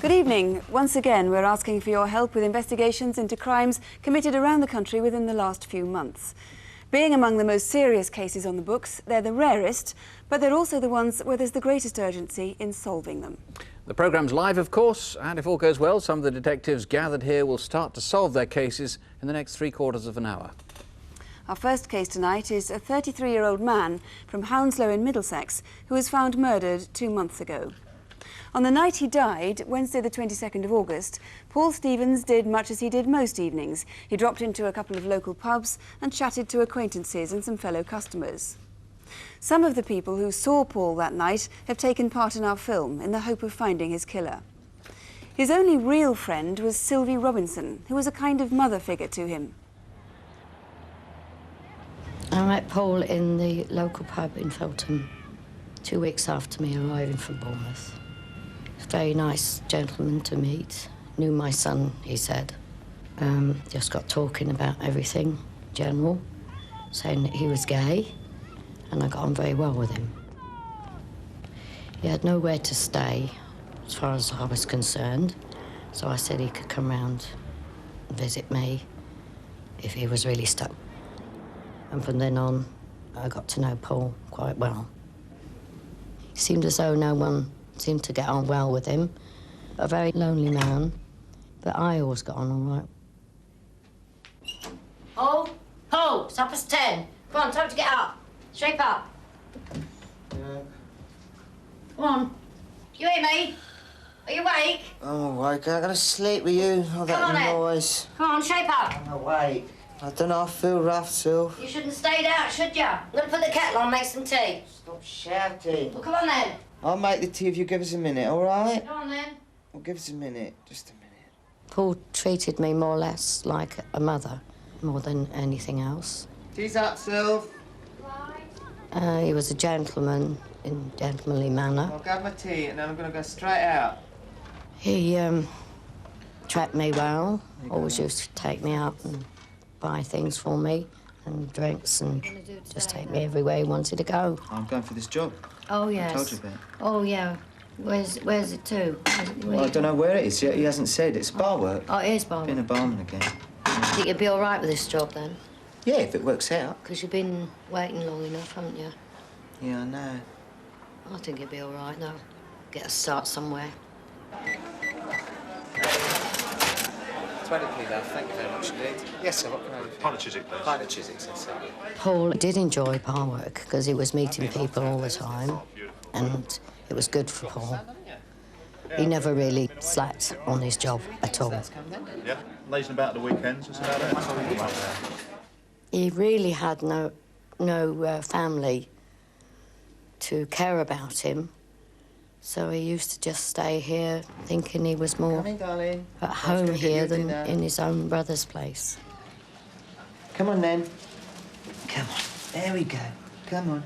Good evening. Once again, we're asking for your help with investigations into crimes committed around the country within the last few months. Being among the most serious cases on the books, they're the rarest, but they're also the ones where there's the greatest urgency in solving them. The programme's live, of course, and if all goes well, some of the detectives gathered here will start to solve their cases in the next 3/4 of an hour. Our first case tonight is a 33-year-old man from Hounslow in Middlesex who was found murdered 2 months ago. On the night he died, Wednesday the 22nd of August, Paul Stevens did much as he did most evenings. He dropped into a couple of local pubs and chatted to acquaintances and some fellow customers. Some of the people who saw Paul that night have taken part in our film in the hope of finding his killer. His only real friend was Sylvie Robinson, who was a kind of mother figure to him. I met Paul in the local pub in Feltham 2 weeks after me arriving from Bournemouth. Very nice gentleman to meet. Knew my son, he said. Just got talking about everything, general, saying that he was gay, and I got on very well with him. He had nowhere to stay, as far as I was concerned, so I said he could come round and visit me if he was really stuck. And from then on, I got to know Paul quite well. It seemed as though no one seemed to get on well with him. A very lonely man, but I always got on all right. Paul, it's 10:30. Come on, time to get up. Shape up. Yeah. Come on. You hear me? Are you awake? I'm awake. I'm gonna sleep with you. All that Come on, Ed. noise. Come on, shape up. I'm awake. I don't know, I feel rough, Sylv. You shouldn't have stayed out, should you? I'm gonna put the kettle on, make some tea. Stop shouting. Well, come on then. I'll make the tea if you give us a minute, all right? Come on then. Well, give us a minute. Just a minute. Paul treated me more or less like a mother, more than anything else. Tea's up, Sylv. He was a gentleman in a gentlemanly manner. I'll grab my tea and then I'm gonna go straight out. He treated me well, always used to take me out and buy things for me and drinks and just take me everywhere he wanted to go. I'm going for this job. Oh, yes. I told you about it. Oh, yeah. Where's it to? Well, I don't know where it is yet. He hasn't said. It's bar work. Oh, it is bar Being a barman again. Think you'd be all right with this job, then? Yeah, if it works out. Because you've been waiting long enough, haven't you? Yeah, I know. I think you'd be all right, though. Get a start somewhere. 20p, love. Thank you very much indeed. Yes, sir. What can I do? Pint of Chiswick, please. Pint of Chiswick, yes, sir. Paul did enjoy bar work because he was meeting people all the time, and it was good for Paul. He never really slacked on his job at all. Yeah, lazing about the weekends, that's about it. He really had no family to care about him, so he used to just stay here, thinking he was more Come in, darling. at home here than in his own brother's place. Come on, then. Come on. There we go. Come on.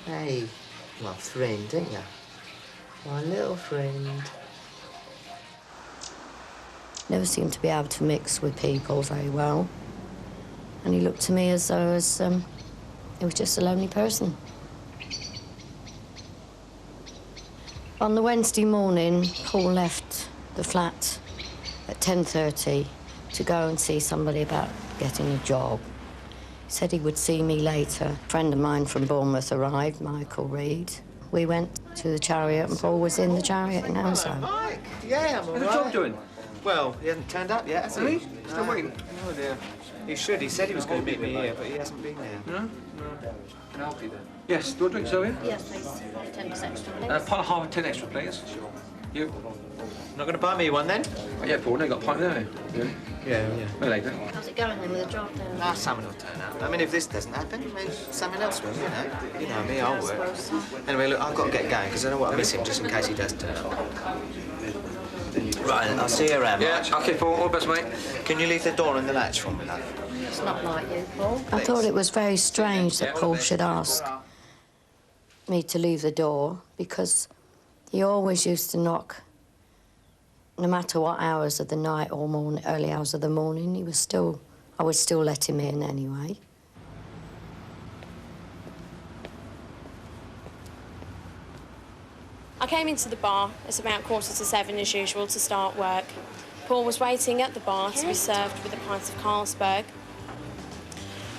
Hey, my friend, ain't you? My little friend. Never seemed to be able to mix with people very well. And he looked to me as though he was just a lonely person. On the Wednesday morning, Paul left the flat at 10:30 to go and see somebody about getting a job. He said he would see me later. A friend of mine from Bournemouth arrived, Michael Reed. We went to the chariot and Paul was in the chariot in Hounslow. Mike, yeah, I'm all right. How's the job doing? Well, he hasn't turned up yet, has he? Really? Still waiting? Oh, dear. He should. He said he was going to meet me here, but he hasn't been there. No? No. Can I help you then? Yes. Do you want a drink, Sylvia? Yes, please. 10 extra, please. Pint of half and 10 extra, please. Sure. You? Not going to buy me one, then? Oh, yeah, Paul. No, you got a pint there. Yeah. Yeah. No later. How's it going then with the job then? Ah, someone will turn up. I mean, if this doesn't happen, maybe someone else will, you know. You know me, I'll work. Anyway, look, I've got to get going, because I know what I miss him, just in case he does turn up. Right, I'll see you around, Yeah, Marge. OK, Paul. All the best, mate. Can you leave the door and the latch for me, love? It's not like you, Paul. I thought it was very strange that Paul should ask me to leave the door, because he always used to knock, no matter what hours of the night or early hours of the morning. I would still let him in anyway. I came into the bar at about 6:45 as usual to start work. Paul was waiting at the bar to be served with a pint of Carlsberg.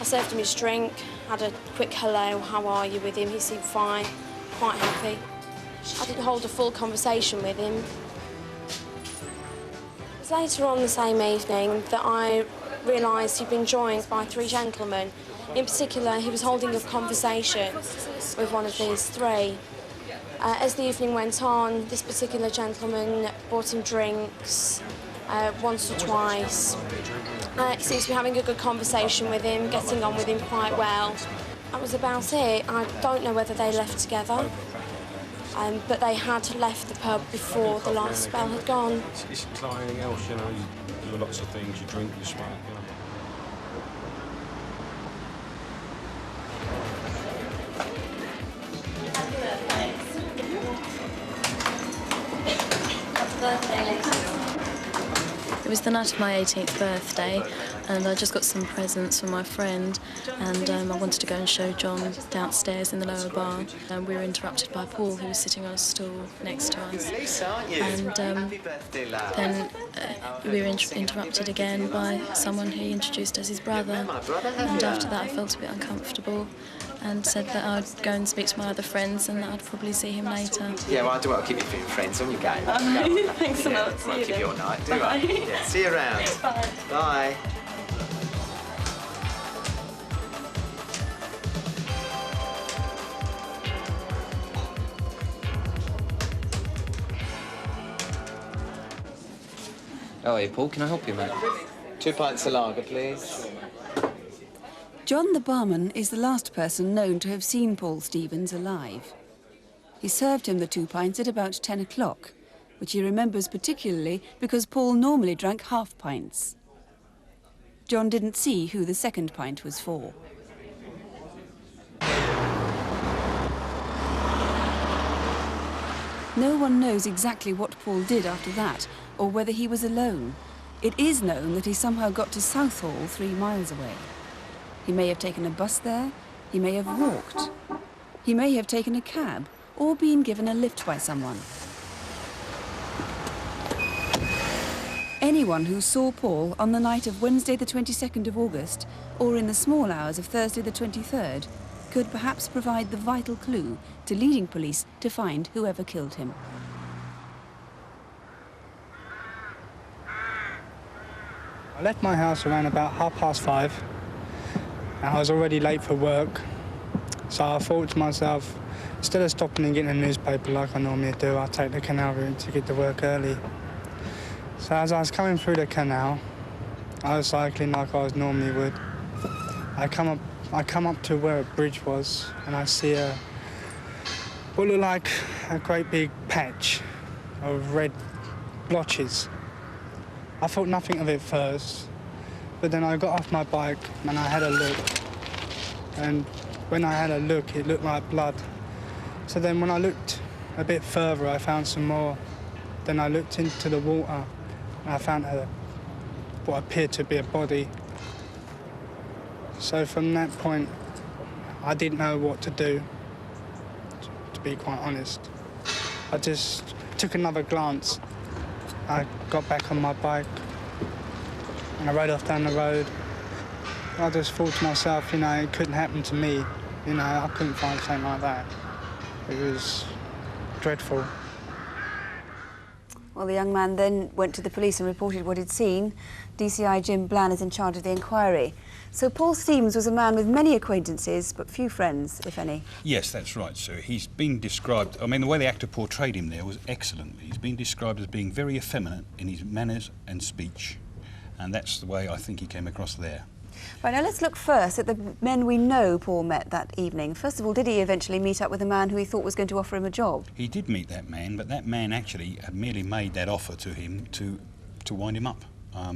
I served him his drink, had a quick hello, how are you with him. He seemed fine, quite happy. I didn't hold a full conversation with him. It was later on the same evening that I realised he'd been joined by 3 gentlemen. In particular, he was holding a conversation with one of these 3. As the evening went on, this particular gentleman bought him drinks once or twice. He seems to be having a good conversation with him, getting on with him quite well. That was about it. I don't know whether they left together, but they had left the pub before the last spell had gone. It's like anything else, you know, you do lots of things, you drink, you smoke, you know. It was the night of my 18th birthday, and I just got some presents from my friend, and I wanted to go and show John downstairs in the lower bar. And we were interrupted by Paul, who was sitting on a stool next to us. And then we were interrupted again by someone who introduced as his brother. And after that, I felt a bit uncomfortable and said that I'd go and speak to my other friends and that I'd probably see him later. Yeah, well, I do want to keep you friends on your game. Thanks a lot. I won't keep you all night, do I? Yeah, see you around. Bye. Bye. Oh, hey, Paul, can I help you, mate? 2 pints of lager, please. John the barman is the last person known to have seen Paul Stevens alive. He served him the 2 pints at about 10 o'clock, which he remembers particularly because Paul normally drank half pints. John didn't see who the second pint was for. No one knows exactly what Paul did after that, or whether he was alone. It is known that he somehow got to Southall 3 miles away. He may have taken a bus there, he may have walked. He may have taken a cab, or been given a lift by someone. Anyone who saw Paul on the night of Wednesday the 22nd of August, or in the small hours of Thursday the 23rd, could perhaps provide the vital clue to leading police to find whoever killed him. I left my house around about 5:30, and I was already late for work. So I thought to myself, instead of stopping and getting a newspaper like I normally do, I'll take the canal route to get to work early. So as I was coming through the canal, I was cycling like I normally would. I come up to where a bridge was, and I see what looked like a great big patch of red blotches. I thought nothing of it first, but then I got off my bike and I had a look. And when I had a look, it looked like blood. So then when I looked a bit further, I found some more. Then I looked into the water and I found what appeared to be a body. So from that point, I didn't know what to do, to be quite honest. I just took another glance. I got back on my bike and I rode off down the road. I just thought to myself, you know, it couldn't happen to me. You know, I couldn't find something like that. It was dreadful. Well, the young man then went to the police and reported what he'd seen. DCI Jim Bland is in charge of the inquiry. So Paul Stevens was a man with many acquaintances, but few friends, if any. Yes, that's right, sir. He's been described, I mean, the way the actor portrayed him there was excellent. He's been described as being very effeminate in his manners and speech, and that's the way I think he came across there. Right, now let's look first at the men we know Paul met that evening. First of all, did he eventually meet up with a man who he thought was going to offer him a job? He did meet that man, but that man actually had merely made that offer to him to wind him up.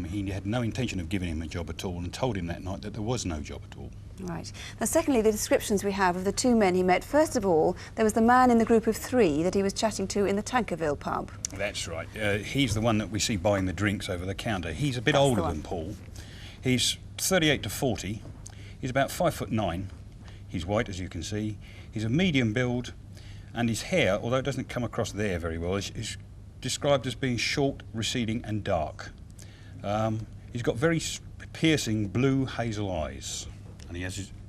He had no intention of giving him a job at all and told him that night that there was no job at all. Right. Now, secondly, the descriptions we have of the 2 men he met. First of all, there was the man in the group of 3 that he was chatting to in the Tankerville pub. That's right. He's the one that we see buying the drinks over the counter. He's a bit older than Paul. He's 38 to 40. He's about 5'9". He's white, as you can see. He's a medium build. And his hair, although it doesn't come across there very well, is described as being short, receding and dark. He's got very piercing blue hazel eyes, and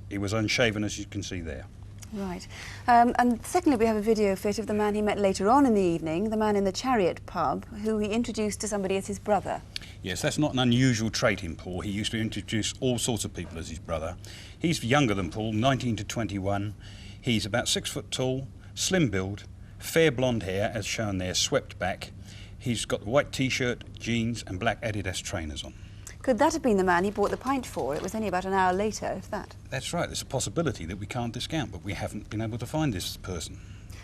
he was unshaven, as you can see there. Right. And secondly, we have a video fit of the man he met later on in the evening, the man in the Chariot pub, who he introduced to somebody as his brother. Yes, that's not an unusual trait in Paul. He used to introduce all sorts of people as his brother. He's younger than Paul, 19 to 21. He's about 6 foot tall, slim build, fair blonde hair, as shown there, swept back. He's got white T-shirt, jeans and black Adidas trainers on. Could that have been the man he bought the pint for? It was only about an hour later, if that. That's right. There's a possibility that we can't discount, but we haven't been able to find this person.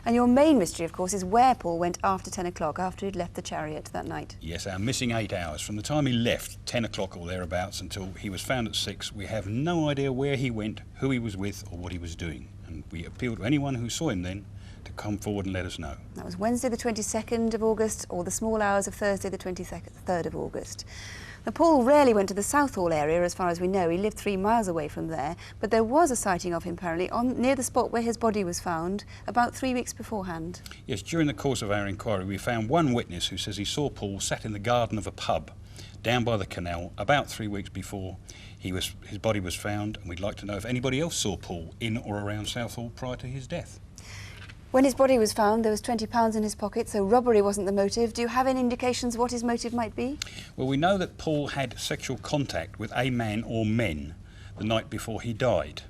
And your main mystery, of course, is where Paul went after 10 o'clock, after he'd left the Chariot that night. Yes, our missing 8 hours. From the time he left, 10 o'clock or thereabouts, until he was found at 6, we have no idea where he went, who he was with, or what he was doing. And we appeal to anyone who saw him then to come forward and let us know. That was Wednesday the 22nd of August, or the small hours of Thursday the 23rd of August. Now, Paul rarely went to the Southall area, as far as we know. He lived 3 miles away from there, but there was a sighting of him, apparently, near the spot where his body was found, about 3 weeks beforehand. Yes, during the course of our inquiry, we found one witness who says he saw Paul sat in the garden of a pub down by the canal about 3 weeks before his body was found, and we'd like to know if anybody else saw Paul in or around Southall prior to his death. When his body was found, there was £20 in his pocket, so robbery wasn't the motive. Do you have any indications what his motive might be? Well, we know that Paul had sexual contact with a man or men the night before he died.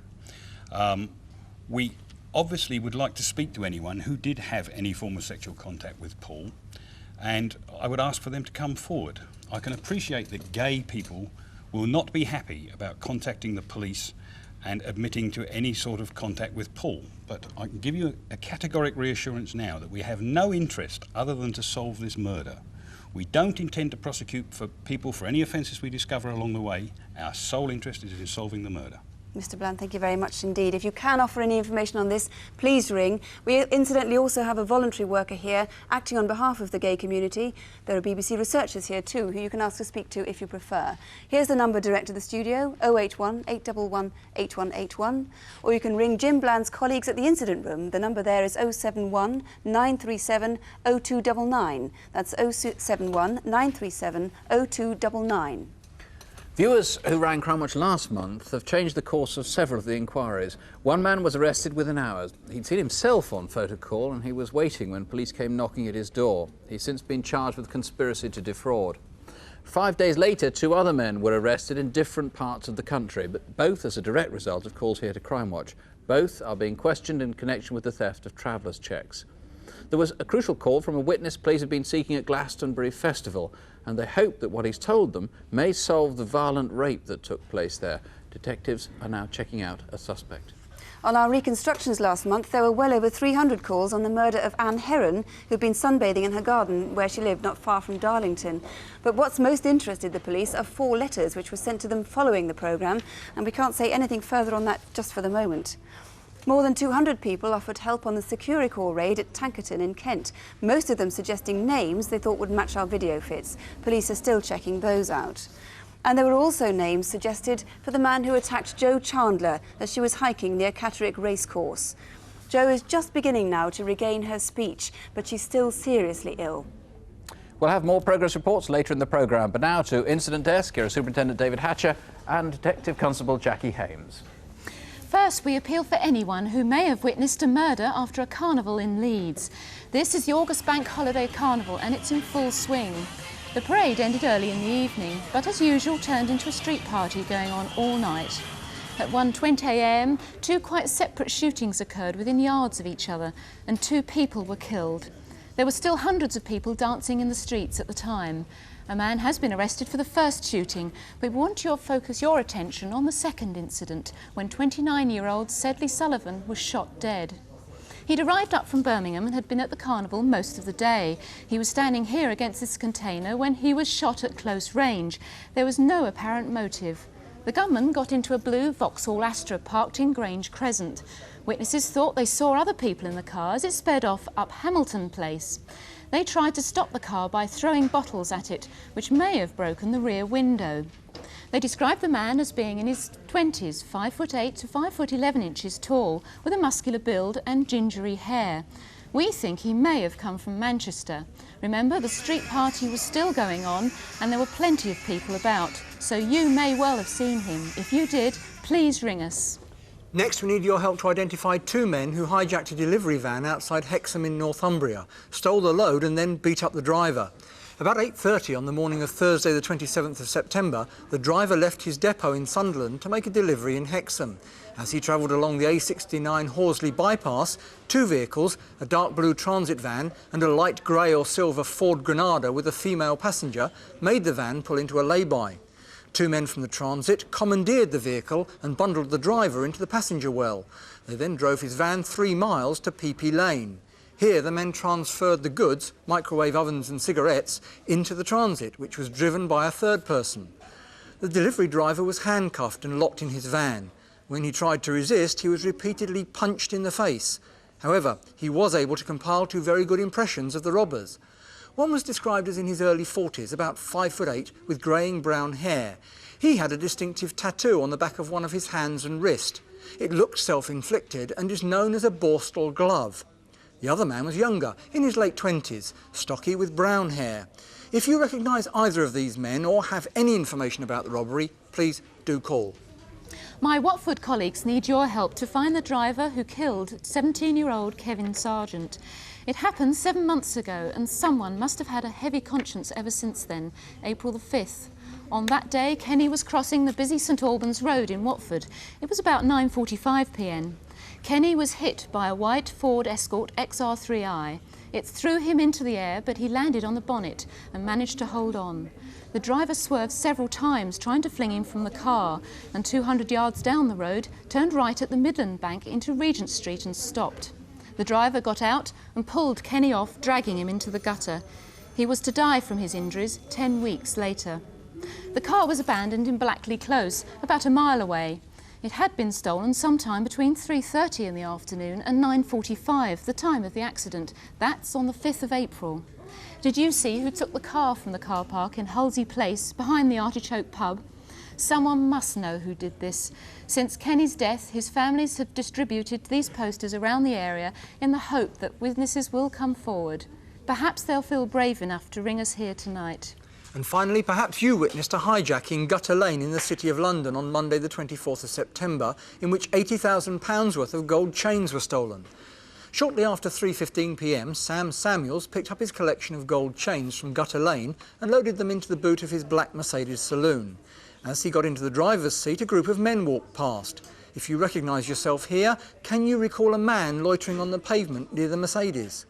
We obviously would like to speak to anyone who did have any form of sexual contact with Paul, and I would ask for them to come forward. I can appreciate that gay people will not be happy about contacting the police and admitting to any sort of contact with Paul. But I can give you a categoric reassurance now that we have no interest other than to solve this murder. We don't intend to prosecute for people for any offences we discover along the way. Our sole interest is in solving the murder. Mr. Bland, thank you very much indeed. If you can offer any information on this, please ring. We incidentally also have a voluntary worker here acting on behalf of the gay community. There are BBC researchers here too, who you can ask to speak to if you prefer. Here's the number direct to the studio, 081 811 8181, or you can ring Jim Bland's colleagues at the incident room. The number there is 071 937 0299. That's 071 937 0299. Viewers who rang Crimewatch last month have changed the course of several of the inquiries. One man was arrested within hours. He'd seen himself on photo call and he was waiting when police came knocking at his door. He's since been charged with conspiracy to defraud. 5 days later, 2 other men were arrested in different parts of the country, but both as a direct result of calls here to Crimewatch. Both are being questioned in connection with the theft of travellers' cheques. There was a crucial call from a witness police have been seeking at Glastonbury Festival, and they hope that what he's told them may solve the violent rape that took place there. Detectives are now checking out a suspect. On our reconstructions last month, there were well over 300 calls on the murder of Anne Heron, who'd been sunbathing in her garden where she lived not far from Darlington. But what's most interested the police are 4 letters which were sent to them following the programme, and we can't say anything further on that just for the moment. More than 200 people offered help on the Securicor raid at Tankerton in Kent, most of them suggesting names they thought would match our video fits. Police are still checking those out. And there were also names suggested for the man who attacked Jo Chandler as she was hiking near Catterick Racecourse. Jo is just beginning now to regain her speech, but she's still seriously ill. We'll have more progress reports later in the programme, but now to Incident Desk. Here are Superintendent David Hatcher and Detective Constable Jackie Hames. First, we appeal for anyone who may have witnessed a murder after a carnival in Leeds. This is the August Bank Holiday Carnival and it's in full swing. The parade ended early in the evening, but as usual turned into a street party going on all night. At 1:20 a.m, 2 quite separate shootings occurred within yards of each other and 2 people were killed. There were still hundreds of people dancing in the streets at the time. A man has been arrested for the first shooting, but we want to focus your attention on the second incident, when 29-year-old Sedley Sullivan was shot dead. He'd arrived up from Birmingham and had been at the carnival most of the day. He was standing here against this container when he was shot at close range. There was no apparent motive. The gunman got into a blue Vauxhall Astra parked in Grange Crescent. Witnesses thought they saw other people in the car as it sped off up Hamilton Place. They tried to stop the car by throwing bottles at it, which may have broken the rear window. They described the man as being in his 20s, 5'8" to 5'11" tall, with a muscular build and gingery hair. We think he may have come from Manchester. Remember, the street party was still going on and there were plenty of people about, so you may well have seen him. If you did, please ring us. Next, we need your help to identify two men who hijacked a delivery van outside Hexham in Northumbria, stole the load and then beat up the driver. About 8:30 on the morning of Thursday the 27th of September, the driver left his depot in Sunderland to make a delivery in Hexham. As he travelled along the A69 Horsley bypass, two vehicles, a dark blue transit van and a light grey or silver Ford Granada with a female passenger, made the van pull into a lay-by. Two men from the transit commandeered the vehicle and bundled the driver into the passenger well. They then drove his van 3 miles to PP Lane. Here, the men transferred the goods, microwave ovens and cigarettes, into the transit, which was driven by a third person. The delivery driver was handcuffed and locked in his van. When he tried to resist, he was repeatedly punched in the face. However, he was able to compile 2 very good impressions of the robbers. One was described as in his early 40s, about 5'8", with greying brown hair. He had a distinctive tattoo on the back of one of his hands and wrist. It looked self-inflicted and is known as a Borstal glove. The other man was younger, in his late 20s, stocky with brown hair. If you recognise either of these men or have any information about the robbery, please do call. My Watford colleagues need your help to find the driver who killed 17-year-old Kevin Sargent. It happened 7 months ago and someone must have had a heavy conscience ever since then, April the 5th. On that day, Kenny was crossing the busy St Albans Road in Watford. It was about 9:45 p.m. Kenny was hit by a white Ford Escort XR3i. It threw him into the air, but he landed on the bonnet and managed to hold on. The driver swerved several times, trying to fling him from the car, and 200 yards down the road, turned right at the Midland Bank into Regent Street and stopped. The driver got out and pulled Kenny off, dragging him into the gutter. He was to die from his injuries 10 weeks later. The car was abandoned in Blackley Close, about a mile away. It had been stolen sometime between 3:30 in the afternoon and 9:45, the time of the accident. That's on the 5th of April. Did you see who took the car from the car park in Hulsey Place, behind the Artichoke pub? Someone must know who did this. Since Kenny's death, his families have distributed these posters around the area in the hope that witnesses will come forward. Perhaps they'll feel brave enough to ring us here tonight. And finally, perhaps you witnessed a hijacking in Gutter Lane in the City of London on Monday the 24th of September, in which £80,000 worth of gold chains were stolen. Shortly after 3:15 p.m, Sam Samuels picked up his collection of gold chains from Gutter Lane and loaded them into the boot of his black Mercedes saloon. As he got into the driver's seat, a group of men walked past. If you recognise yourself here, can you recall a man loitering on the pavement near the Mercedes?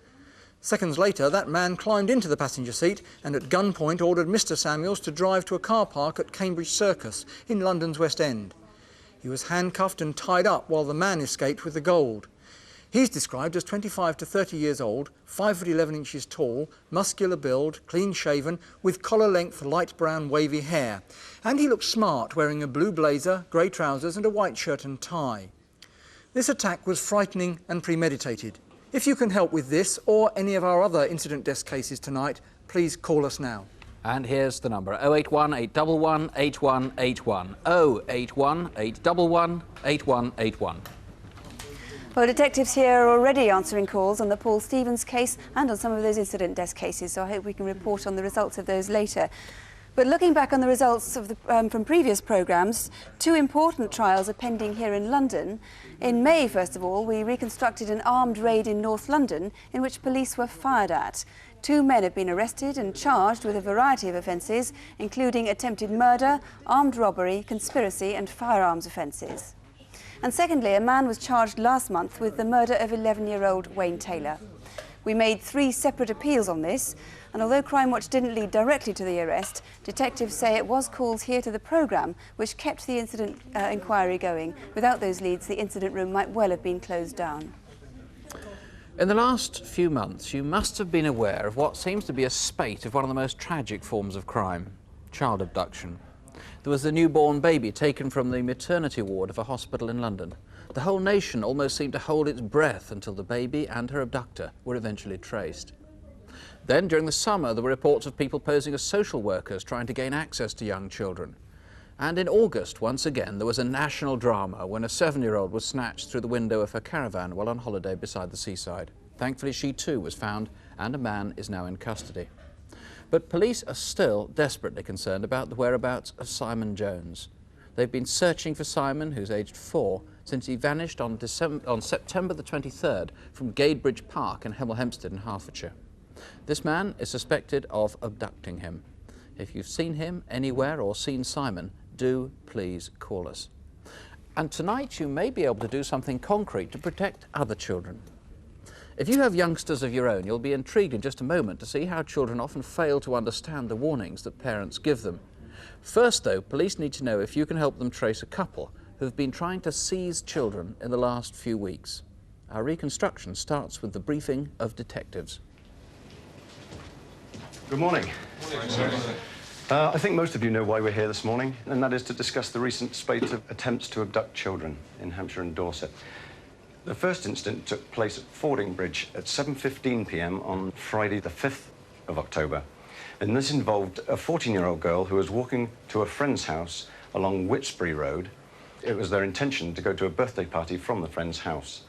Seconds later, that man climbed into the passenger seat and at gunpoint ordered Mr Samuels to drive to a car park at Cambridge Circus in London's West End. He was handcuffed and tied up while the man escaped with the gold. He's described as 25 to 30 years old, 5'11" tall, muscular build, clean-shaven, with collar-length light brown wavy hair. And he looked smart, wearing a blue blazer, grey trousers and a white shirt and tie. This attack was frightening and premeditated. If you can help with this or any of our other incident desk cases tonight, please call us now. And here's the number, 081 811 8181, 081 811 8181. Well, detectives here are already answering calls on the Paul Stevens case and on some of those incident desk cases, so I hope we can report on the results of those later. But looking back on the results of from previous programmes, 2 important trials are pending here in London. In May, first of all, we reconstructed an armed raid in North London in which police were fired at. 2 men have been arrested and charged with a variety of offences, including attempted murder, armed robbery, conspiracy and firearms offences. And secondly, a man was charged last month with the murder of 11-year-old Wayne Taylor. We made 3 separate appeals on this, and although Crimewatch didn't lead directly to the arrest, detectives say it was calls here to the programme which kept the incident inquiry going. Without those leads, the incident room might well have been closed down. In the last few months, you must have been aware of what seems to be a spate of one of the most tragic forms of crime, child abduction. There was a newborn baby taken from the maternity ward of a hospital in London. The whole nation almost seemed to hold its breath until the baby and her abductor were eventually traced. Then, during the summer, there were reports of people posing as social workers trying to gain access to young children. And in August, once again, there was a national drama when a 7-year-old was snatched through the window of her caravan while on holiday beside the seaside. Thankfully, she too was found and a man is now in custody. But police are still desperately concerned about the whereabouts of Simon Jones. They've been searching for Simon, who's aged 4, since he vanished on September the 23rd from Gadebridge Park in Hemel Hempstead in Hertfordshire. This man is suspected of abducting him. If you've seen him anywhere or seen Simon, do please call us. And tonight you may be able to do something concrete to protect other children. If you have youngsters of your own, you'll be intrigued in just a moment to see how children often fail to understand the warnings that parents give them. First, though, police need to know if you can help them trace a couple who have been trying to seize children in the last few weeks. Our reconstruction starts with the briefing of detectives. Good morning. I think most of you know why we're here this morning, and that is to discuss the recent spate of attempts to abduct children in Hampshire and Dorset. The first incident took place at Fording Bridge at 7:15 p.m. on Friday the 5th of October. And this involved a 14-year-old girl who was walking to a friend's house along Whitsbury Road. It was their intention to go to a birthday party from the friend's house.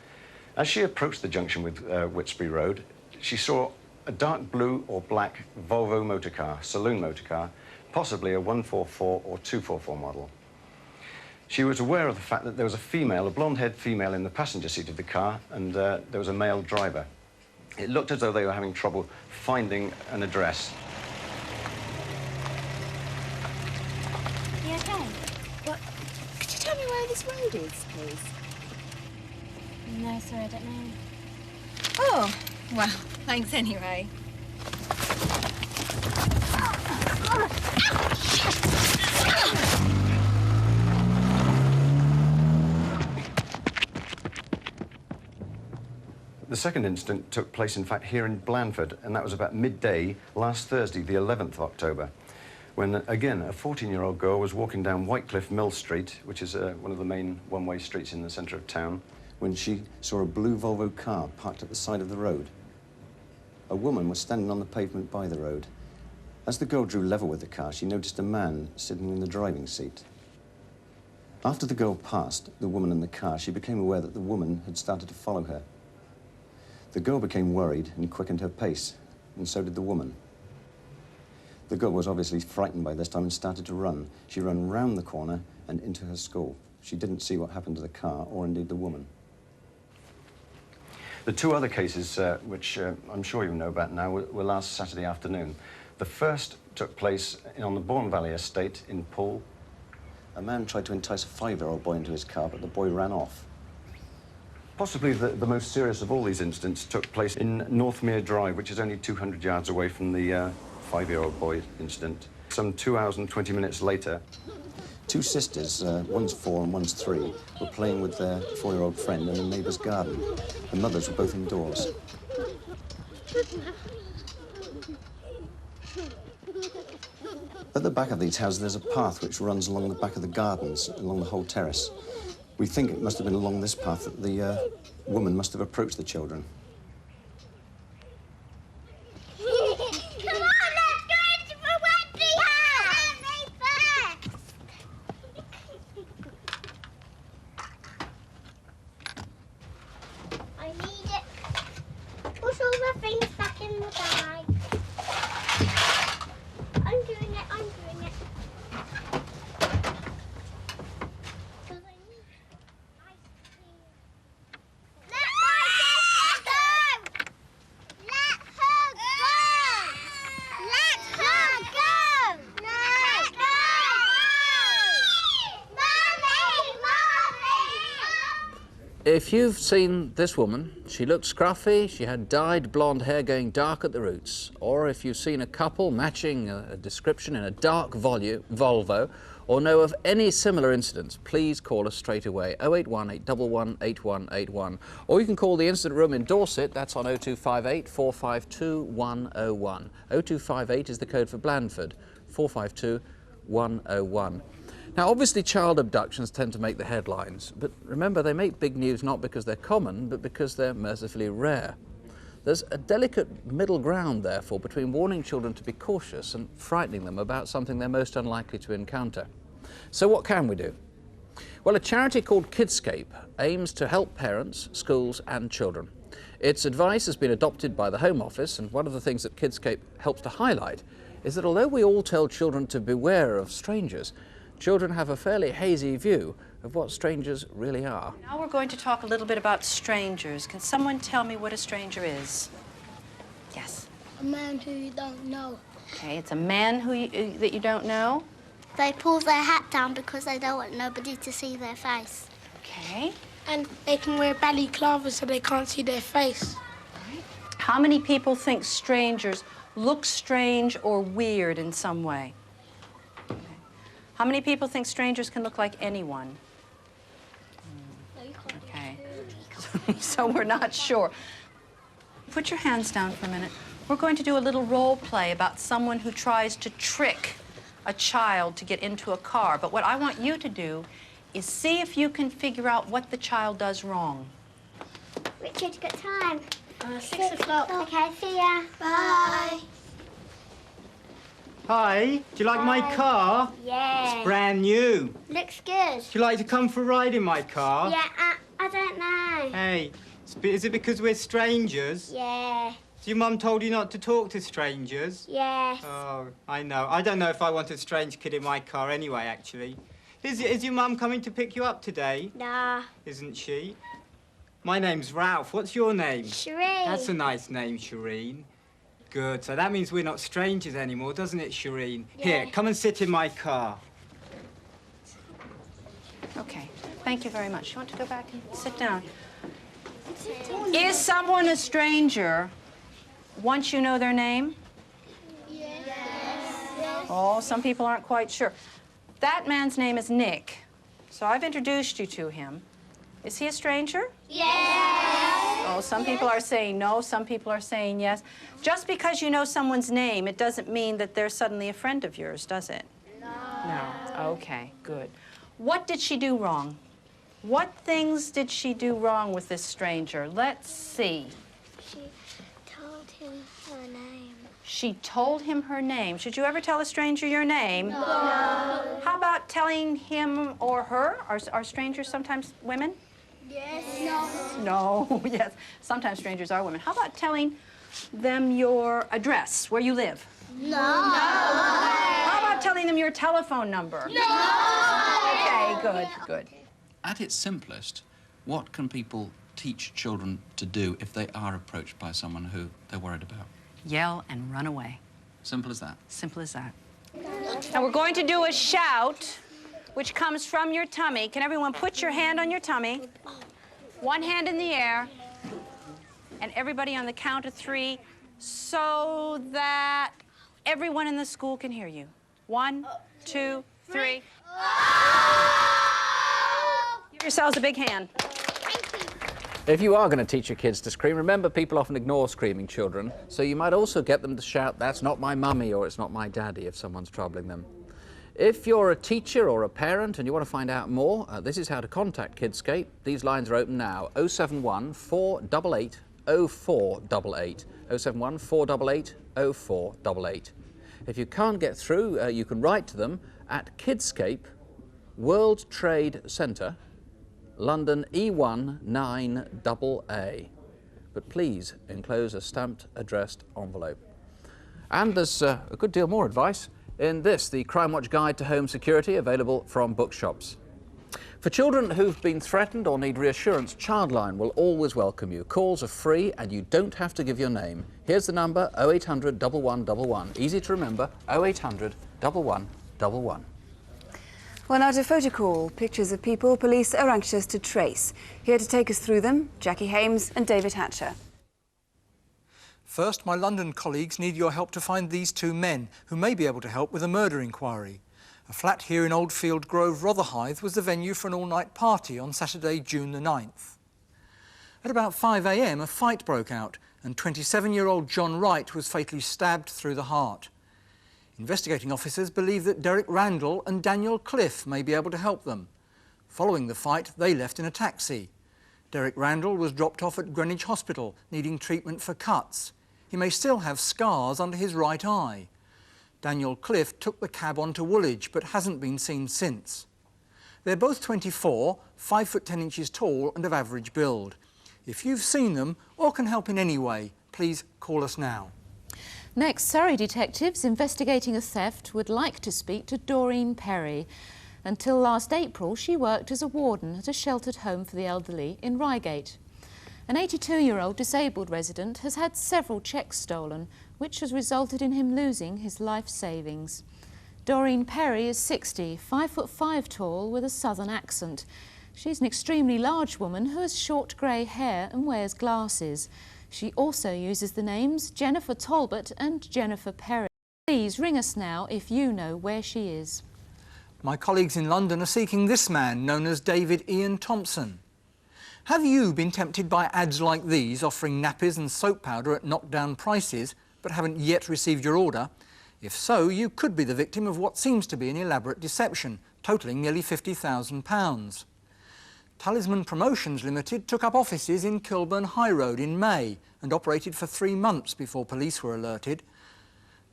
As she approached the junction with Whitsbury Road, she saw a dark blue or black Volvo motorcar, saloon motorcar, possibly a 144 or 244 model. She was aware of the fact that there was a female, a blonde-haired female, in the passenger seat of the car, and there was a male driver. It looked as though they were having trouble finding an address. You okay? What? Could you tell me where this road is, please? No, sorry, I don't know. Oh, well, thanks anyway. The second incident took place, in fact, here in Blandford, and that was about midday last Thursday, the 11th of October, when, again, a 14-year-old girl was walking down Whitecliffe Mill Street, which is one of the main one-way streets in the centre of town, when she saw a blue Volvo car parked at the side of the road. A woman was standing on the pavement by the road. As the girl drew level with the car, she noticed a man sitting in the driving seat. After the girl passed the woman in the car, she became aware that the woman had started to follow her. The girl became worried and quickened her pace, and so did the woman. The girl was obviously frightened by this time and started to run. She ran round the corner and into her school. She didn't see what happened to the car, or indeed the woman. The two other cases, which I'm sure you know about now, were last Saturday afternoon. The first took place on the Bourne Valley estate in Poole. A man tried to entice a 5-year-old boy into his car, but the boy ran off. Possibly the most serious of all these incidents took place in Northumbria Drive, which is only 200 yards away from the 5-year-old boy incident. Some 2 hours and 20 minutes later, two sisters, one's 4 and one's 3, were playing with their 4-year-old friend in a neighbour's garden. The mothers were both indoors. At the back of these houses, there's a path which runs along the back of the gardens, along the whole terrace. We think it must have been along this path that the woman must have approached the children. If you've seen this woman, she looked scruffy, she had dyed blonde hair going dark at the roots, or if you've seen a couple matching a description in a dark Volvo, or know of any similar incidents, please call us straight away, 081 811 8181. Or you can call the incident room in Dorset, that's on 0258 452 101. 0258 is the code for Blandford, 452 101. Now, obviously, child abductions tend to make the headlines, but remember, they make big news not because they're common, but because they're mercifully rare. There's a delicate middle ground, therefore, between warning children to be cautious and frightening them about something they're most unlikely to encounter. So what can we do? Well, a charity called Kidscape aims to help parents, schools and children. Its advice has been adopted by the Home Office, and one of the things that Kidscape helps to highlight is that although we all tell children to beware of strangers, children have a fairly hazy view of what strangers really are. Now we're going to talk a little bit about strangers. Can someone tell me what a stranger is? Yes. A man who you don't know. Okay, it's a man that you don't know. They pull their hat down because they don't want nobody to see their face. Okay. And they can wear balaclava so they can't see their face. Right. How many people think strangers look strange or weird in some way? Okay. How many people think strangers can look like anyone? Okay. So we're not sure. Put your hands down for a minute. We're going to do a little role play about someone who tries to trick a child to get into a car. But what I want you to do is see if you can figure out what the child does wrong. Richard, got time? 6 o'clock. Okay, see ya. Bye. Hi, do you like my car? Yeah. It's brand new. Looks good. Do you like to come for a ride in my car? Yeah, I don't know. Hey, is it because we're strangers? Yeah. So your mum told you not to talk to strangers? Yes. Oh, I know. I don't know if I want a strange kid in my car anyway, actually. Is your mum coming to pick you up today? Nah. Isn't she? My name's Ralph. What's your name? Shireen. That's a nice name, Shireen. Good. So that means we're not strangers anymore, doesn't it, Shireen? Yeah. Here, come and sit in my car. Okay, thank you very much. You want to go back and sit down? Is someone a stranger once you know their name? Yes. Oh, some people aren't quite sure. That man's name is Nick, so I've introduced you to him. Is he a stranger? Yes. Oh, some people are saying no, some people are saying yes. Just because you know someone's name, it doesn't mean that they're suddenly a friend of yours, does it? No. No. Okay, good. What did she do wrong? What things did she do wrong with this stranger? Let's see. She told him her name. She told him her name. Should you ever tell a stranger your name? No. How about telling him or her? Are strangers sometimes women? Yes. No, yes. Sometimes strangers are women. How about telling them your address, where you live? No. How about telling them your telephone number? No. Okay, good, good. At its simplest, what can people teach children to do if they are approached by someone who they're worried about? Yell and run away. Simple as that. Simple as that. Now we're going to do a shout, which comes from your tummy. Can everyone put your hand on your tummy? One hand in the air. And everybody on the count of 3 so that everyone in the school can hear you. 1, 2, 3. Give yourselves a big hand. If you are going to teach your kids to scream, remember people often ignore screaming children, so you might also get them to shout, "That's not my mummy," or "It's not my daddy," if someone's troubling them. If you're a teacher or a parent and you want to find out more, this is how to contact Kidscape. These lines are open now. 071 488 0488. 071 488 0488. If you can't get through, you can write to them at Kidscape, World Trade Centre, London E1 9AA. But please enclose a stamped, addressed envelope. And there's a good deal more advice in this, the Crimewatch Guide to Home Security, available from bookshops. For children who've been threatened or need reassurance, Childline will always welcome you. Calls are free and you don't have to give your name. Here's the number, 0800 1111. Easy to remember, 0800 1111. Well, now to Photo Call, pictures of people police are anxious to trace. Here to take us through them, Jackie Hames and David Hatcher. First, my London colleagues need your help to find these 2 men who may be able to help with a murder inquiry. A flat here in Oldfield Grove, Rotherhithe, was the venue for an all-night party on Saturday, June the 9th. At about 5 a.m, a fight broke out and 27-year-old John Wright was fatally stabbed through the heart. Investigating officers believe that Derek Randall and Daniel Cliff may be able to help them. Following the fight, they left in a taxi. Derek Randall was dropped off at Greenwich Hospital, needing treatment for cuts. He may still have scars under his right eye. Daniel Cliff took the cab on to Woolwich, but hasn't been seen since. They're both 24, 5 foot 10 inches tall and of average build. If you've seen them or can help in any way, please call us now. Next, Surrey detectives investigating a theft would like to speak to Doreen Perry. Until last April, she worked as a warden at a sheltered home for the elderly in Reigate. An 82-year-old disabled resident has had several cheques stolen, which has resulted in him losing his life savings. Doreen Perry is 60, 5'5" tall with a southern accent. She's an extremely large woman who has short grey hair and wears glasses. She also uses the names Jennifer Talbot and Jennifer Perry. Please ring us now if you know where she is. My colleagues in London are seeking this man, known as David Ian Thompson. Have you been tempted by ads like these offering nappies and soap powder at knockdown prices, but haven't yet received your order? If so, you could be the victim of what seems to be an elaborate deception, totalling nearly £50,000. Talisman Promotions Limited took up offices in Kilburn High Road in May and operated for 3 months before police were alerted.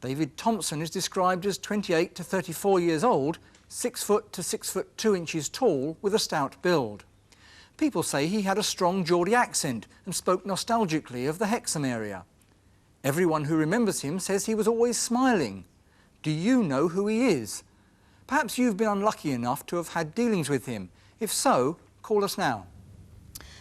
David Thompson is described as 28 to 34 years old, 6 foot to 6 foot 2 inches tall with a stout build. People say he had a strong Geordie accent and spoke nostalgically of the Hexham area. Everyone who remembers him says he was always smiling. Do you know who he is? Perhaps you've been unlucky enough to have had dealings with him. If so, call us now.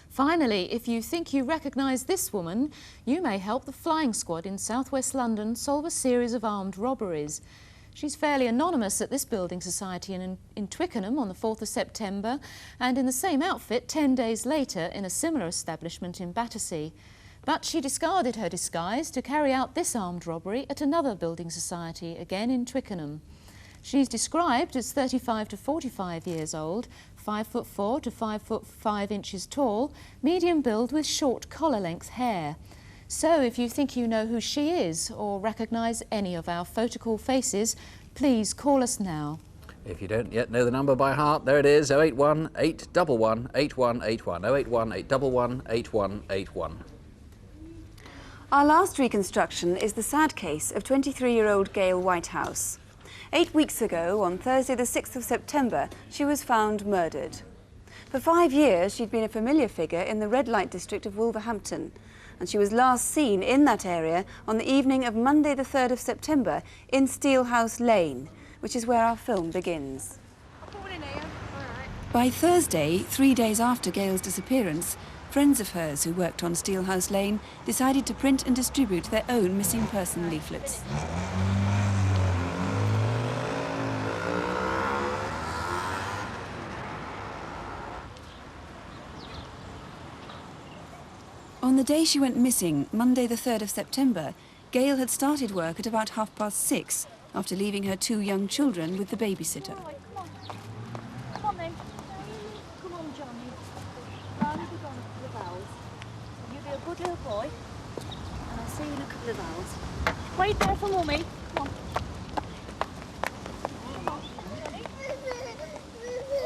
Finally, if you think you recognise this woman, you may help the flying squad in southwest London solve a series of armed robberies. She's fairly anonymous at this building society in Twickenham on the 4th of September and in the same outfit 10 days later in a similar establishment in Battersea. But she discarded her disguise to carry out this armed robbery at another building society, again in Twickenham. She's described as 35 to 45 years old, 5'4" to 5'5" inches tall, medium build with short collar-length hair. So if you think you know who she is or recognise any of our photocall faces, please call us now. If you don't yet know the number by heart, there it is, 081 811 8181, 081 811 8181. Our last reconstruction is the sad case of 23-year-old Gail Whitehouse. 8 weeks ago, on Thursday the 6th of September, she was found murdered. For 5 years, she'd been a familiar figure in the red light district of Wolverhampton, and she was last seen in that area on the evening of Monday the 3rd of September in Steelhouse Lane, which is where our film begins. By Thursday, 3 days after Gail's disappearance, friends of hers who worked on Steelhouse Lane decided to print and distribute their own missing person leaflets. On the day she went missing, Monday the 3rd of September, Gail had started work at about 6:30 after leaving her 2 young children with the babysitter. Come on then. Come on, Johnny. Riley, be gone a couple of hours. You be a good little boy, and I'll see you in a couple of hours. Wait there for Mummy. Come on.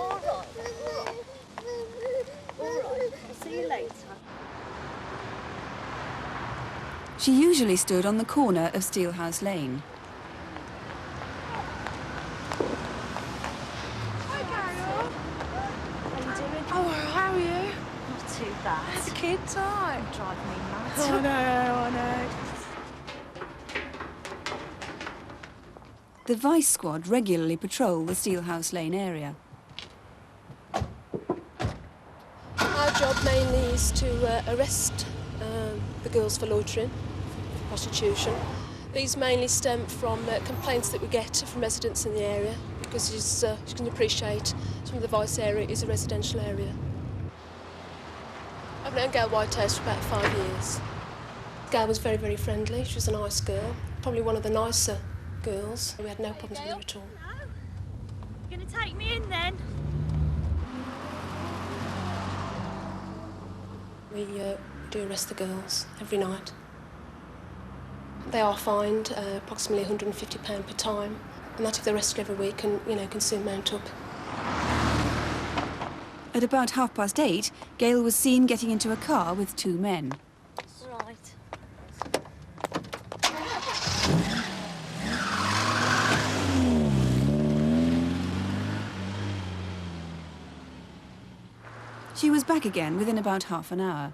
All right. All right. I'll see you later. She usually stood on the corner of Steelhouse Lane. Hi, Carol. How you doing? Oh, how are you? Not too bad. It's a kid time. Driving me mad. Oh, no, I know. The Vice Squad regularly patrol the Steelhouse Lane area. Our job mainly is to arrest the girls for loitering, prostitution. These mainly stem from complaints that we get from residents in the area, because as you can appreciate, some of the Vice area is a residential area. I've known Gail Whitehouse for about 5 years. Gail was very, very friendly. She was a nice girl, probably one of the nicer girls. We had no problems with her at all. You gonna take me in then? We do arrest the girls every night. They are fined approximately £150 per time, and that if they're arrested every week can soon mount up. At about 8:30, Gail was seen getting into a car with 2 men. Right. She was back again within about half an hour.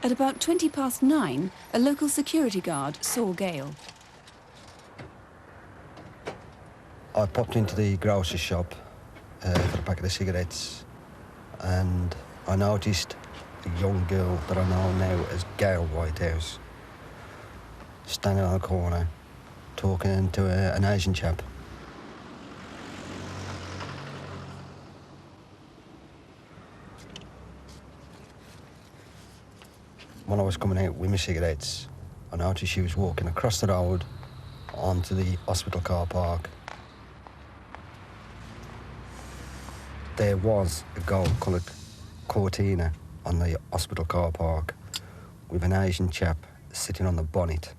At about 9:20, a local security guard saw Gail. I popped into the grocery shop for a packet of cigarettes, and I noticed a young girl that I know now as Gail Whitehouse standing on a corner talking to an Asian chap. When I was coming out with my cigarettes, I noticed she was walking across the road onto the hospital car park. There was a gold-coloured Cortina on the hospital car park with an Asian chap sitting on the bonnet.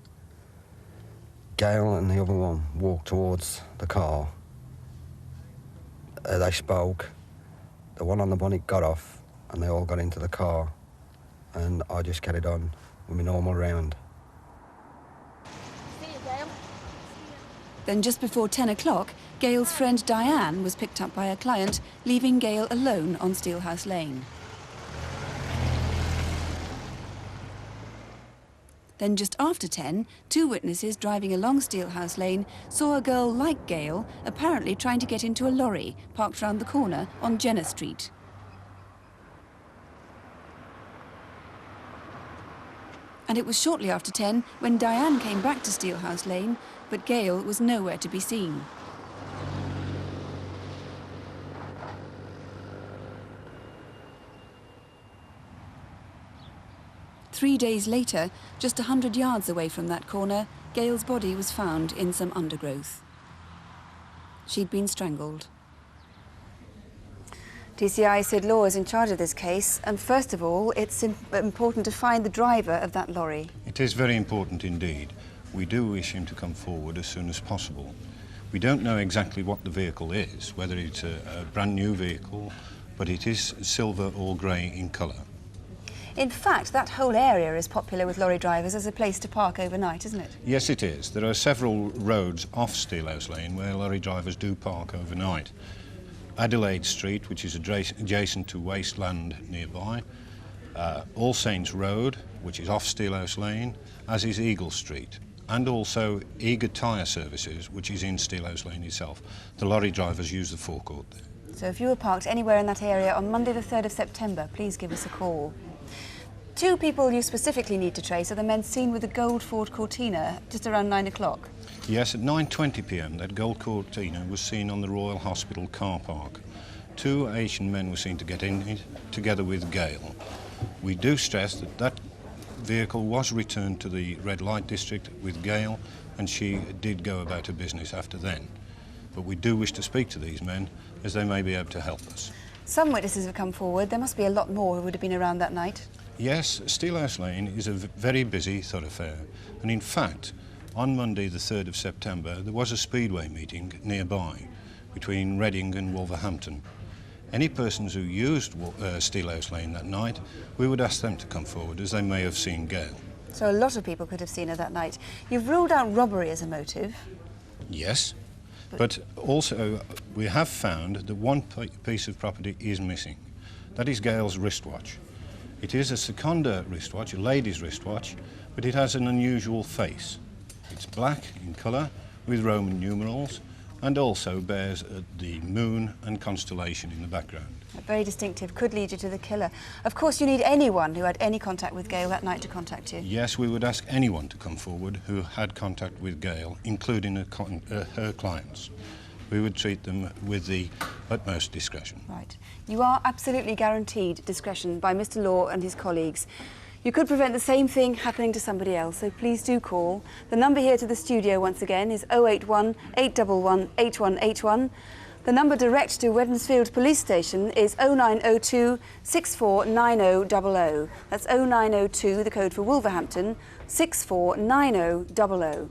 Gail and the other one walked towards the car. They spoke. The one on the bonnet got off and they all got into the car, and I just carried on with my normal round. See you, Gail. Then just before 10 o'clock, Gail's friend Diane was picked up by a client, leaving Gail alone on Steelhouse Lane. Then just after 10, 2 witnesses driving along Steelhouse Lane saw a girl like Gail apparently trying to get into a lorry parked round the corner on Jenner Street. And it was shortly after 10 when Diane came back to Steelhouse Lane, but Gail was nowhere to be seen. Three days later, just 100 yards away from that corner, Gail's body was found in some undergrowth. She'd been strangled. DCI Sid Law is in charge of this case, and first of all, it's important to find the driver of that lorry. It is very important indeed. We do wish him to come forward as soon as possible. We don't know exactly what the vehicle is, whether it's a brand new vehicle, but it is silver or grey in colour. In fact, that whole area is popular with lorry drivers as a place to park overnight, isn't it? Yes, it is. There are several roads off Steelhouse Lane where lorry drivers do park overnight. Adelaide Street, which is adjacent to Wasteland nearby, All Saints Road, which is off Steelhouse Lane, as is Eagle Street, and also Eager Tyre Services, which is in Steelhouse Lane itself. The lorry drivers use the forecourt there. So if you were parked anywhere in that area on Monday the 3rd of September, please give us a call. 2 people you specifically need to trace are the men seen with the gold Ford Cortina just around 9 o'clock. Yes, at 9:20 p.m. that gold Cortina was seen on the Royal Hospital car park. 2 Asian men were seen to get in it together with Gail. We do stress that that vehicle was returned to the red light district with Gail, and she did go about her business after then. But we do wish to speak to these men, as they may be able to help us. Some witnesses have come forward. There must be a lot more who would have been around that night. Yes, Steelhouse Lane is a very busy thoroughfare, and in fact, on Monday the 3rd of September, there was a speedway meeting nearby between Reading and Wolverhampton. Any persons who used Steelhouse Lane that night, we would ask them to come forward, as they may have seen Gail. So a lot of people could have seen her that night. You've ruled out robbery as a motive. Yes, but also we have found that one piece of property is missing. That is Gail's wristwatch. It is a Seconda wristwatch, a lady's wristwatch, but it has an unusual face. It's black in colour with Roman numerals, and also bears the moon and constellation in the background. Very distinctive, could lead you to the killer. Of course, you need anyone who had any contact with Gail that night to contact you. Yes, we would ask anyone to come forward who had contact with Gail, including her clients. We would treat them with the utmost discretion. Right. You are absolutely guaranteed discretion by Mr. Law and his colleagues. You could prevent the same thing happening to somebody else, so please do call. The number here to the studio, once again, is 081 811 8181. The number direct to Wednesfield Police Station is 0902 649000. That's 0902, the code for Wolverhampton, 649000.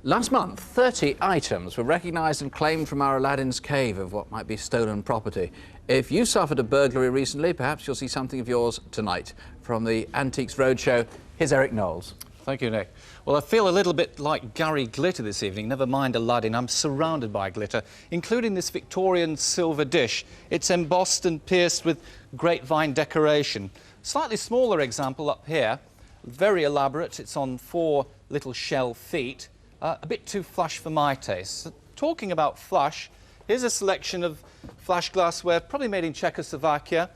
Last month, 30 items were recognised and claimed from our Aladdin's cave of what might be stolen property. If you suffered a burglary recently, perhaps you'll see something of yours tonight. From the Antiques Roadshow, here's Eric Knowles. Thank you, Nick. Well, I feel a little bit like Gary Glitter this evening. Never mind Aladdin, I'm surrounded by glitter, including this Victorian silver dish. It's embossed and pierced with grapevine decoration. Slightly smaller example up here, very elaborate. It's on 4 little shell feet, a bit too flash for my taste. So, talking about flash, here's a selection of flash glassware, probably made in Czechoslovakia.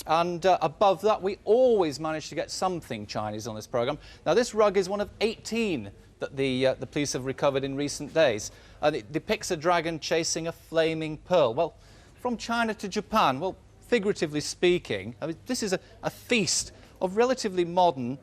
And above that, we always manage to get something Chinese on this programme. Now, this rug is one of 18 that the police have recovered in recent days. And it depicts a dragon chasing a flaming pearl. Well, from China to Japan, well, figuratively speaking, I mean, this is a feast of relatively modern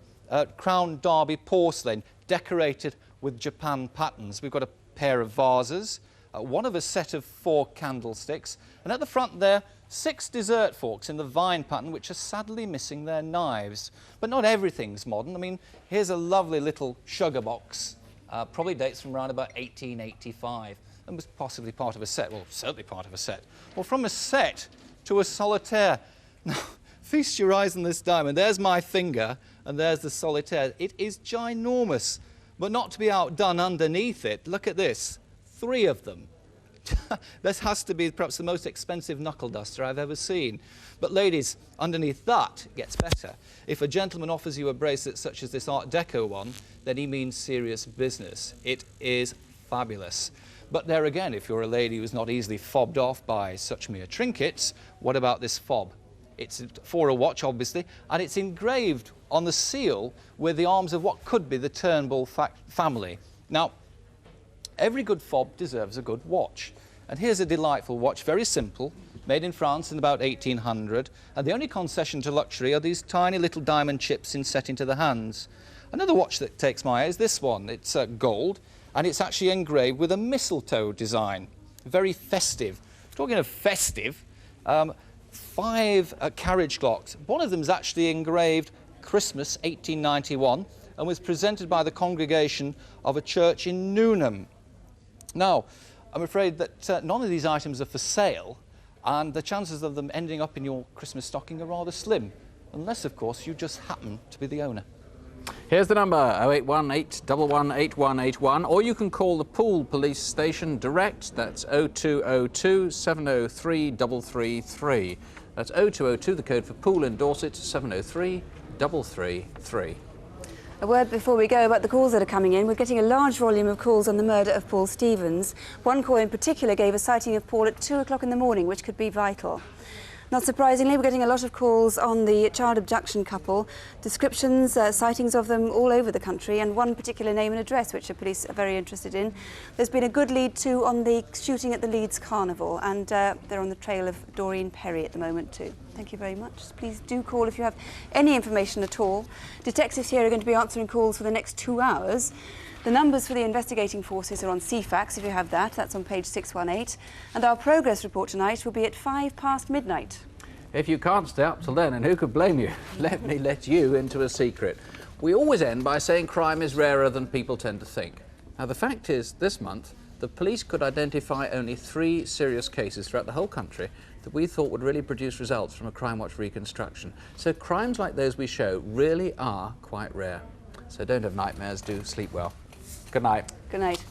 Crown Derby porcelain decorated with Japan patterns. We've got a pair of vases, one of a set of 4 candlesticks, and at the front there, 6 dessert forks in the vine pattern, which are sadly missing their knives. But not everything's modern. I mean, here's a lovely little sugar box, probably dates from around about 1885, and was possibly part of a set, well, certainly part of a set. Well, from a set to a solitaire. Now, feast your eyes on this diamond. There's my finger, and there's the solitaire. It is ginormous, but not to be outdone underneath it. Look at this, 3 of them. This has to be perhaps the most expensive knuckle duster I've ever seen. But ladies, underneath that it gets better. If a gentleman offers you a bracelet such as this Art Deco one, then he means serious business. It is fabulous. But there again, if you're a lady who's not easily fobbed off by such mere trinkets, what about this fob? It's for a watch, obviously, and it's engraved on the seal with the arms of what could be the Turnbull family. Now, every good fob deserves a good watch. And here's a delightful watch, very simple, made in France in about 1800. And the only concession to luxury are these tiny little diamond chips inset into the hands. Another watch that takes my eye is this one. It's gold, and it's actually engraved with a mistletoe design. Very festive. Talking of festive, 5 carriage clocks. One of them is actually engraved Christmas 1891 and was presented by the congregation of a church in Newnham. Now, I'm afraid that none of these items are for sale, and the chances of them ending up in your Christmas stocking are rather slim, unless, of course, you just happen to be the owner. Here's the number, 0818 118181, or you can call the Poole Police Station direct. That's 0202 703 333. That's 0202, the code for Poole in Dorset, 703 333. A word before we go about the calls that are coming in. We're getting a large volume of calls on the murder of Paul Stevens. One call in particular gave a sighting of Paul at 2 o'clock in the morning, which could be vital. Not surprisingly, we're getting a lot of calls on the child abduction couple, descriptions, sightings of them all over the country, and one particular name and address which the police are very interested in. There's been a good lead too on the shooting at the Leeds carnival, and they're on the trail of Doreen Perry at the moment too. Thank you very much. Please do call if you have any information at all. Detectives here are going to be answering calls for the next 2 hours. The numbers for the investigating forces are on CFAX, if you have that. That's on page 618. And our progress report tonight will be at 5 past midnight. If you can't stay up till then, and who could blame you? Let me let you into a secret. We always end by saying crime is rarer than people tend to think. Now, the fact is, this month, the police could identify only 3 serious cases throughout the whole country that we thought would really produce results from a Crimewatch reconstruction. So crimes like those we show really are quite rare. So don't have nightmares, do sleep well. Good night. Good night.